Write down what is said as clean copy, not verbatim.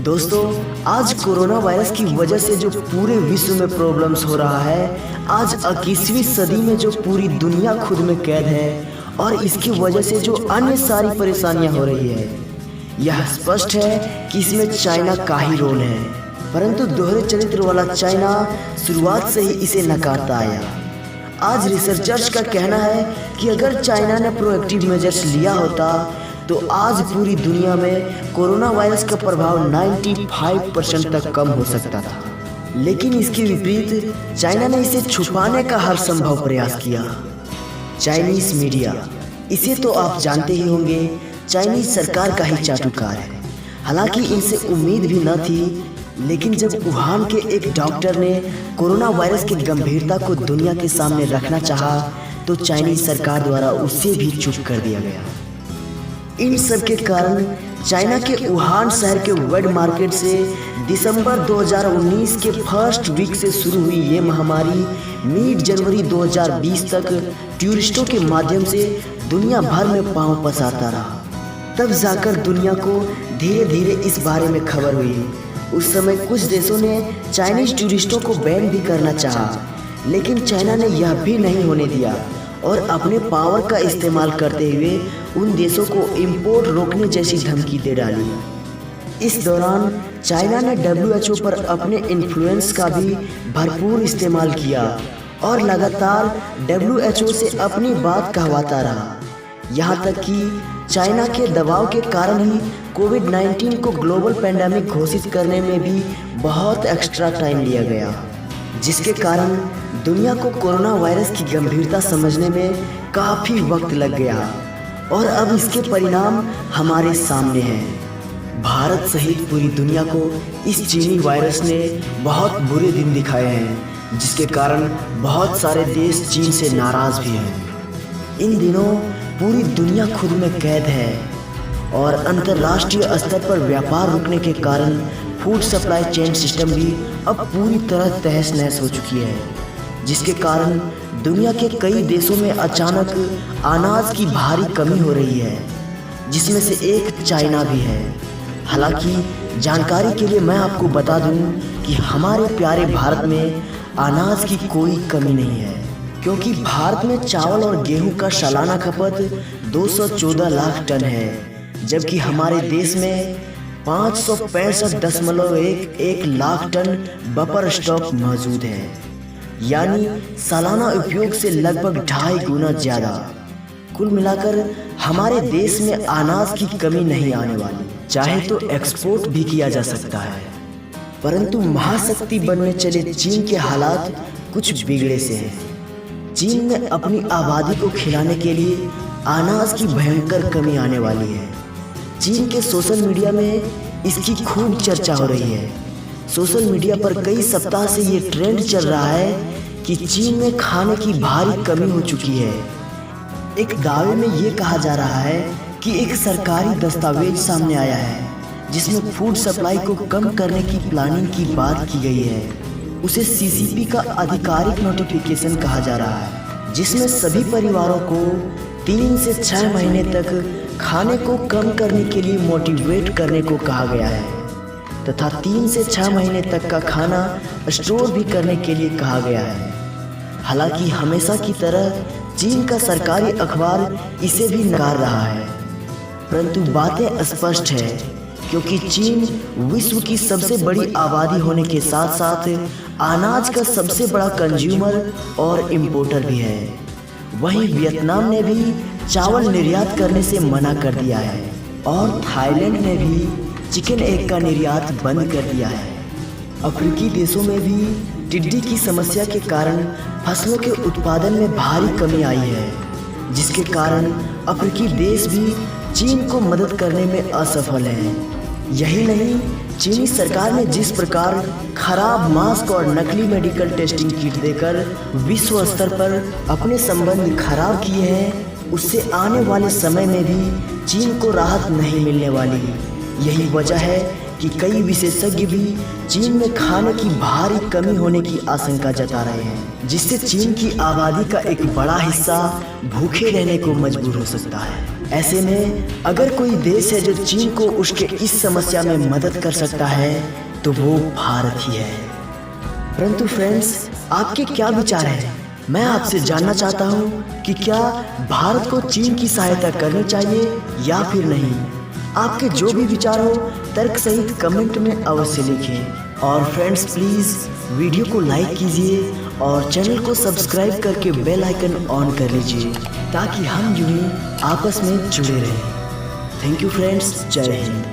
दोस्तों, आज corona virus की वजह से जो पूरे विश्व में प्रॉब्लम्स हो रहा है, आज 21वीं सदी में जो पूरी दुनिया खुद में कैद है और इसकी वजह से जो अन्य सारी परेशानियां हो रही है, यह स्पष्ट है कि इसमें चाइना का ही रोल है। परंतु दोहरे चरित्र वाला चाइना शुरुआत से ही इसे नकारता आया। आज रिसर्चर्स का कहना है कि अगर चाइना ने प्रोएक्टिव मेजर्स लिया होता तो आज पूरी दुनिया में कोरोना वायरस का प्रभाव 95% तक कम हो सकता था। लेकिन इसके विपरीत चाइना ने इसे छुपाने का हर संभव प्रयास किया। चाइनीज मीडिया, इसे तो आप जानते ही होंगे, चाइनीज सरकार का ही चाटुकार है। हालांकि इनसे उम्मीद भी न थी, लेकिन जब वुहान के एक डॉक्टर ने कोरोना वायरस की गंभीरता को दुनिया के सामने रखना चाहा तो चाइनीज सरकार द्वारा उसे भी चुप कर दिया गया। इन सब के कारण चाइना के वुहान शहर के वेट मार्केट से दिसंबर 2019 के फर्स्ट वीक से शुरू हुई ये महामारी मिड जनवरी 2020 तक टूरिस्टों के माध्यम से दुनिया भर में पांव पसारता रहा। तब जाकर दुनिया को धीरे धीरे इस बारे में खबर हुई। उस समय कुछ देशों ने चाइनीज टूरिस्टों को बैन भी करना चाहा, लेकिन चाइना ने यह भी नहीं होने दिया और अपने पावर का इस्तेमाल करते हुए उन देशों को इंपोर्ट रोकने जैसी धमकी दे डाली। इस दौरान चाइना ने WHO पर अपने इन्फ्लुएंस का भी भरपूर इस्तेमाल किया और लगातार WHO से अपनी बात कहवाता रहा। यहाँ तक कि चाइना के दबाव के कारण ही कोविड-19 को ग्लोबल पैंडेमिक घोषित करने में भी बहुत एक्स्ट्रा टाइम लिया गया, जिसके कारण दुनिया को कोरोना वायरस की गंभीरता समझने में काफ़ी वक्त लग गया और अब इसके परिणाम हमारे सामने हैं। भारत सहित पूरी दुनिया को इस चीनी वायरस ने बहुत बुरे दिन दिखाए हैं, जिसके कारण बहुत सारे देश चीन से नाराज़ भी हैं। इन दिनों पूरी दुनिया खुद में कैद है और अंतर्राष्ट्रीय स्तर पर व्यापार रुकने के कारण फूड सप्लाई चेन सिस्टम भी अब पूरी तरह तहस नहस हो चुकी है, जिसके कारण दुनिया के कई देशों में अचानक अनाज की भारी कमी हो रही है, जिसमें से एक चाइना भी है। हालांकि जानकारी के लिए मैं आपको बता दूं कि हमारे प्यारे भारत में अनाज की कोई कमी नहीं है, क्योंकि भारत में चावल और गेहूं का सालाना खपत 214 लाख टन है, जबकि हमारे देश में 565.11 लाख टन बफर स्टॉक मौजूद है, यानी सालाना उपयोग से लगभग 2.5 गुना ज़्यादा। कुल मिलाकर हमारे देश में अनाज की कमी नहीं आने वाली, चाहे तो एक्सपोर्ट भी किया जा सकता है। परंतु महाशक्ति बनने चले चीन के हालात कुछ बिगड़े से हैं। चीन में अपनी आबादी को खिलाने के लिए अनाज की भयंकर कमी आने वाली है। चीन के सोशल मीडिया में इसकी खूब चर्चा हो रही है। सोशल मीडिया पर कई सप्ताह से ये ट्रेंड चल रहा है कि चीन में खाने की भारी कमी हो चुकी है। एक दावे में ये कहा जा रहा है कि एक सरकारी दस्तावेज सामने आया है, जिसमें फूड सप्लाई को कम करने की प्लानिंग की बात की गई है। उसे CCP का आधिकारिक नोटिफिकेशन कहा जा रहा है, जिसमें सभी परिवारों को 3 से 6 महीने तक खाने को कम करने के लिए मोटिवेट करने को कहा गया है तथा 3 से 6 महीने तक का खाना स्टोर भी करने के लिए कहा गया है। हालांकि हमेशा की तरह चीन का सरकारी अखबार इसे भी नकार रहा है, परंतु बातें स्पष्ट है, क्योंकि चीन विश्व की सबसे बड़ी आबादी होने के साथ साथ अनाज का सबसे बड़ा कंज्यूमर और इम्पोर्टर भी है। वहीं वियतनाम ने भी चावल निर्यात करने से मना कर दिया है और थाईलैंड ने भी चिकन एग का निर्यात बंद कर दिया है। अफ्रीकी देशों में भी टिड्डी की समस्या के कारण फसलों के उत्पादन में भारी कमी आई है, जिसके कारण अफ्रीकी देश भी चीन को मदद करने में असफल हैं। यही नहीं, चीनी सरकार ने जिस प्रकार खराब मास्क और नकली मेडिकल टेस्टिंग किट देकर विश्व स्तर पर अपने संबंध खराब किए हैं, उससे आने वाले समय में भी चीन को राहत नहीं मिलने वाली। यही वजह है कि कई विशेषज्ञ भी चीन में खाने की भारी कमी होने की आशंका जता रहे हैं, जिससे चीन की आबादी का एक बड़ा हिस्सा भूखे रहने को मजबूर हो सकता है। ऐसे में अगर कोई देश है जो चीन को उसके इस समस्या में मदद कर सकता है तो वो भारत ही है। परंतु फ्रेंड्स, आपके क्या विचार हैं? मैं आपसे जानना चाहता हूँ कि क्या भारत को चीन की सहायता करनी चाहिए या फिर नहीं। आपके जो भी विचार हो तर्क सहित कमेंट में अवश्य लिखें। और फ्रेंड्स, प्लीज़ वीडियो को लाइक कीजिए और चैनल को सब्सक्राइब करके बेल आइकन ऑन कर लीजिए ताकि हम यूं ही आपस में जुड़े रहें। थैंक यू फ्रेंड्स, जय हिंद।